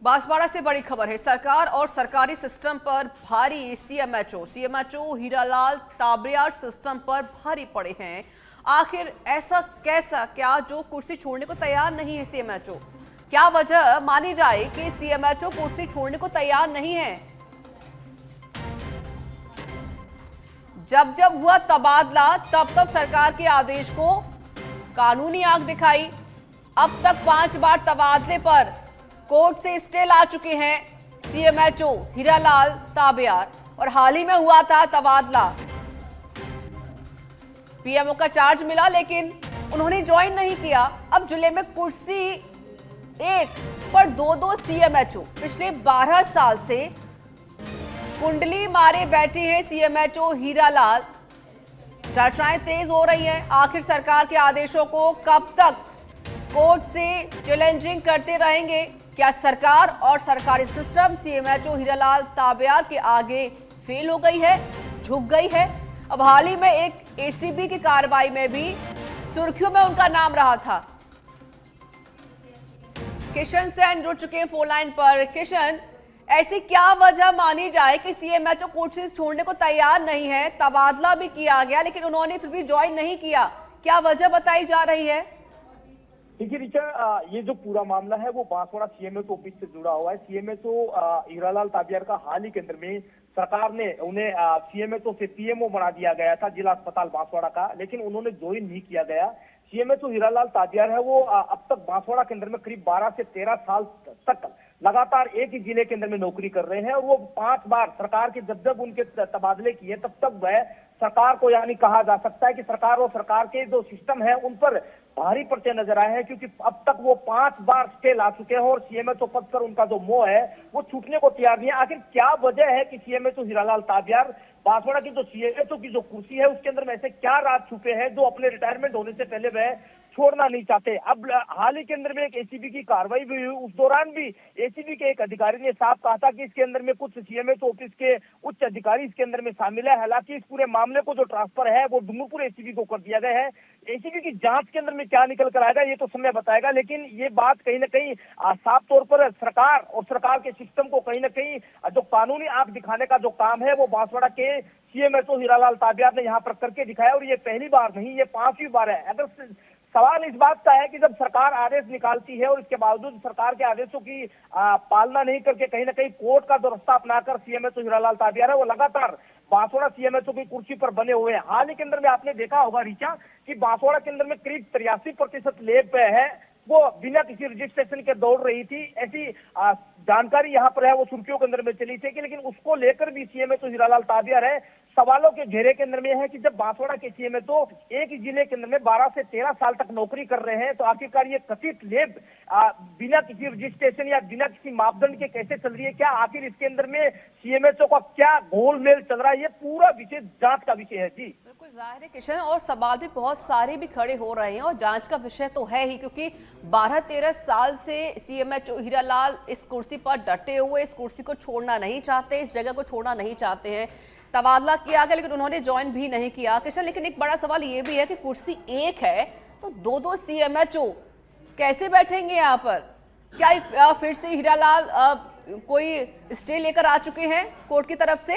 बांसवाड़ा से बड़ी खबर है। सरकार और सरकारी सिस्टम पर भारी सीएमएचओ हीरालाल ताबरियार सिस्टम पर भारी पड़े हैं। आखिर ऐसा कैसा क्या जो कुर्सी छोड़ने को तैयार नहीं है सीएमएचओ? क्या वजह मानी जाए कि सीएमएचओ कुर्सी छोड़ने को तैयार नहीं है? जब जब हुआ तबादला तब तब सरकार के आदेश को कानूनी आंख दिखाई। अब तक 5 बार तबादले पर कोर्ट से स्टे ला चुके हैं सीएमएचओ हीरालाल ताबरियार, और हाल ही में हुआ था तबादला। पीएमओ का चार्ज मिला लेकिन उन्होंने ज्वाइन नहीं किया। अब जिले में कुर्सी एक पर दो सीएमएचओ पिछले 12 साल से कुंडली मारे बैठे हैं सीएमएचओ हीरालाल। चर्चाएं तेज हो रही हैं। आखिर सरकार के आदेशों को कब तक कोर्ट से चैलेंजिंग करते रहेंगे? क्या सरकार और सरकारी सिस्टम सीएमएचओ हीरालाल ताबरियार के आगे फेल हो गई है, झुक गई है? अब हाल ही में एक एसीबी की कार्रवाई में भी सुर्खियों में उनका नाम रहा था। किशन सेन जुड़ चुके हैं फोन लाइन पर। किशन, ऐसी क्या वजह मानी जाए कि सीएमएचओ कोर्ट छोड़ने को तैयार नहीं है? तबादला भी किया गया लेकिन उन्होंने फिर भी ज्वाइन नहीं किया। क्या वजह बताई जा रही है? देखिए ऋचा, ये जो पूरा मामला है वो बांसवाड़ा सीएमएचओ ऑफिस से जुड़ा हुआ है। सीएमएचओ हीरालाल ताबरियार का हाल ही के अंदर में सरकार ने उन्हें सीएमएचओ से पीएमओ बना दिया गया था जिला अस्पताल बांसवाड़ा का, लेकिन उन्होंने ज्वाइन नहीं किया गया। सीएमएचओ हीरालाल ताबरियार है वो अब तक बांसवाड़ा के अंदर में करीब 12 से 13 साल तक लगातार एक ही जिले के अंदर में नौकरी कर रहे हैं, और वो 5 बार सरकार के जब उनके तबादले किए तब तक वह सरकार को यानी कहा जा सकता है कि सरकार और सरकार के जो सिस्टम है उन पर भारी पड़ते नजर आए हैं, क्योंकि अब तक वो 5 बार स्टे ला चुके हैं और सीएमएचओ पद पर उनका जो मोह है वो छूटने को तैयार नहीं है। आखिर क्या वजह है कि सीएमएचओ हीरालाल ताबरियार बांसवाड़ा की जो सीएमएचओ की जो कुर्सी है उसके अंदर में ऐसे क्या राज छुपे हैं जो अपने रिटायरमेंट होने से पहले वह छोड़ना नहीं चाहते? अब हाल ही के अंदर में एक एसीबी की कार्रवाई भी हुई। उस दौरान भी एसीबी के एक अधिकारी ने साफ कहा था कि इसके अंदर में कुछ सीएमएचओ ऑफिस के उच्च अधिकारी इसके अंदर में शामिल है। हालांकि इस पूरे मामले को जो ट्रांसफर है वो डूंगरपुर एसीबी को कर दिया गया है। एसीबी की जांच के अंदर में क्या निकल कर आएगा ये तो समय बताएगा, लेकिन ये बात कहीं ना कहीं साफ तौर पर सरकार और सरकार के सिस्टम को कहीं ना कहीं जो कानूनी आंख दिखाने का जो काम है वो बांसवाड़ा के सीएमएचओ हीरालाल ताबरियार ने यहाँ पर करके दिखाया, और ये पहली बार नहीं, ये 5वीं बार है। अगर सवाल इस बात का है कि जब सरकार आदेश निकालती है और इसके बावजूद सरकार के आदेशों की पालना नहीं करके कहीं ना कहीं कोर्ट का जो रास्ता अपनाकर सीएमएचओ हीरालाल ताबरियार है वो लगातार बांसवाड़ा सीएमएचओ की कुर्सी पर बने हुए हैं। हाल ही के अंदर में आपने देखा होगा ऋचा कि बांसवाड़ा के अंदर में करीब 83% लेब है वो बिना किसी रजिस्ट्रेशन के दौड़ रही थी। ऐसी जानकारी यहाँ पर है वो सुर्खियों के अंदर में चली थी कि लेकिन उसको लेकर भी सीएमएचओ हीरालाल ताबरियार है सवालों के घेरे के अंदर में है कि जब बांसवाड़ा के सीएमएचओ एक ही जिले के अंदर में 12 से 13 साल तक नौकरी कर रहे हैं तो आखिरकार ये कथित लेब बिना किसी रजिस्ट्रेशन या बिना किसी मापदंड के कैसे चल रही है? क्या आखिर इसके अंदर में सीएमएचओ का क्या गोलमेल चल रहा है? ये पूरा विषय जांच का विषय है। जी बिल्कुल जाहिर है किशन, और सवाल भी बहुत सारे भी खड़े हो रहे हैं और जांच का विषय तो है ही, क्योंकि 12-13 साल से सीएमएचओ हीरालाल इस कुर्सी पर डटे हुए, इस कुर्सी को छोड़ना नहीं चाहते, इस जगह को छोड़ना नहीं चाहते हैं। तबादला किया गया लेकिन उन्होंने ज्वाइन भी नहीं किया। किशन, लेकिन एक बड़ा सवाल ये भी है कि कुर्सी एक है तो दो सीएमएचओ कैसे बैठेंगे यहाँ पर? क्या फिर से हीरालाल कोई स्टे लेकर आ चुके हैं कोर्ट की तरफ से?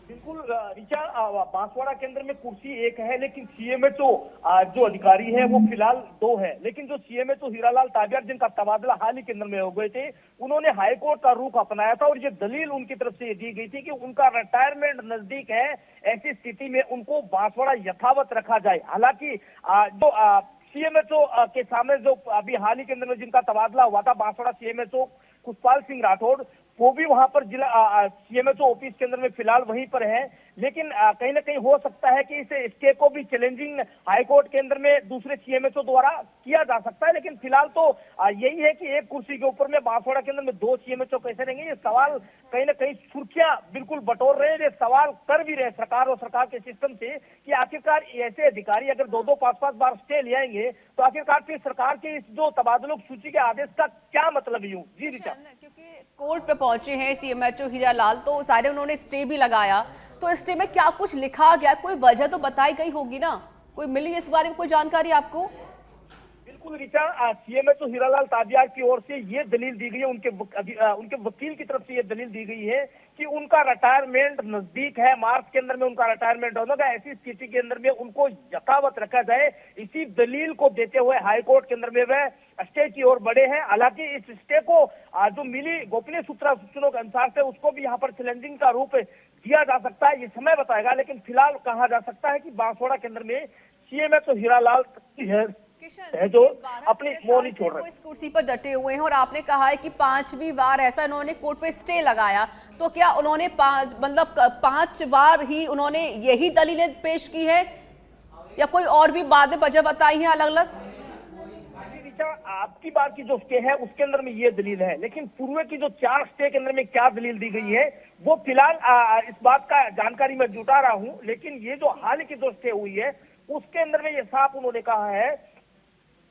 बिल्कुल ऋचा, बांसवाड़ा के अंदर में कुर्सी एक है लेकिन सीएमएचओ जो अधिकारी है वो फिलहाल 2 है। लेकिन जो सीएमएचओ हीरालाल ताबरियार जिनका तबादला हाल ही के अंदर में हो गए थे उन्होंने हाईकोर्ट का रुख अपनाया था, और ये दलील उनकी तरफ से दी गई थी कि उनका रिटायरमेंट नजदीक है, ऐसी स्थिति में उनको बांसवाड़ा यथावत रखा जाए। हालांकि जो सीएमएचओ के सामने जो अभी हाल ही के अंदर में जिनका तबादला हुआ था बांसवाड़ा सीएमएचओ खुशपाल सिंह राठौड़, वो भी वहां पर जिला सीएमएचओ ऑफिस के अंदर में फिलहाल वहीं पर है। लेकिन कहीं ना कहीं हो सकता है कि इस स्टे को भी चैलेंजिंग हाईकोर्ट के अंदर में दूसरे सीएमएचओ द्वारा किया जा सकता है। लेकिन फिलहाल तो यही है कि एक कुर्सी के ऊपर में बांसवाड़ा के अंदर में 2 सीएमएचओ कैसे रहेंगे, ये सवाल कहीं ना कहीं सुर्खियां बिल्कुल बटोर रहे हैं। ये सवाल कर भी रहे सरकार और सरकार के सिस्टम से कि आखिरकार ऐसे अधिकारी अगर 2-2, 5-5 बार स्टे ले आएंगे तो आखिरकार फिर सरकार के इस जो तबादलों की सूची के आदेश का क्या मतलब यूं? जी ऋचा, क्योंकि कोर्ट पे पहुंचे हैं सीएमएचओ हीरालाल तो सारे उन्होंने स्टे भी लगाया, तो स्टे में क्या कुछ लिखा गया, कोई वजह तो बताई गई होगी ना? कोई मिली इस बारे में कोई जानकारी आपको? बिल्कुल ऋचा, सीएमएचओ हीरालाल ताबियार की ओर से ये दलील दी गई है, उनके वकील की तरफ से ये दलील दी गई है कि उनका रिटायरमेंट नजदीक है, मार्च के अंदर में उनका रिटायरमेंट होगा। ऐसी स्थिति के अंदर में उनको यथावत रखा जाए, इसी दलील को देते हुए हाईकोर्ट के अंदर में वह स्टे की ओर बढ़े हैं। हालांकि इस स्टे को जो मिली गोपनीय सूत्रों के अनुसार से उसको भी यहाँ पर चैलेंजिंग का रूप दिया जा सकता है, ये समय बताएगा। लेकिन फिलहाल कहा जा सकता है कि बांसवाड़ा के अंदर में सीएमएचओ हीरालाल है जो अपनी मोह नहीं छोड़ रहे, इस कुर्सी पर डटे हुए हैं। और आपने कहा है कि 5वीं बार ऐसा इन्होंने कोर्ट पे स्टे लगाया, तो क्या उन्होंने 5 बार ही उन्होंने यही दलीलें पेश की है या कोई और भी बाद में वजह बताई है अलग अलग? आपकी बार की जो स्टे है उसके अंदर में ये दलील है, लेकिन पूर्व की जो 4 स्टे के अंदर में क्या दलील दी गई है वो फिलहाल इस बात का जानकारी मैं जुटा रहा हूं। लेकिन ये जो हाल की जो स्टे हुई है उसके अंदर में ये साफ उन्होंने कहा है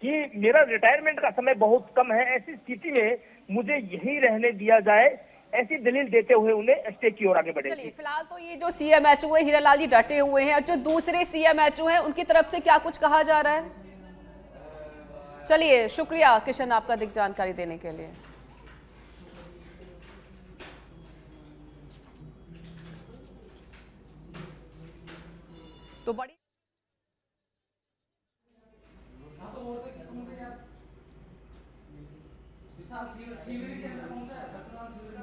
कि मेरा रिटायरमेंट का समय बहुत कम है, ऐसी स्थिति में मुझे यही रहने दिया जाए, ऐसी दलील देते हुए उन्हें स्टे की ओर आगे बढ़े। चलिए, फिलहाल तो ये जो सीएमएचओ है हीरालाल जी डटे हुए हैं, और जो दूसरे सीएमएचओ हैं उनकी तरफ से क्या कुछ कहा जा रहा है? चलिए, शुक्रिया किशन आपका अधिक जानकारी देने के लिए।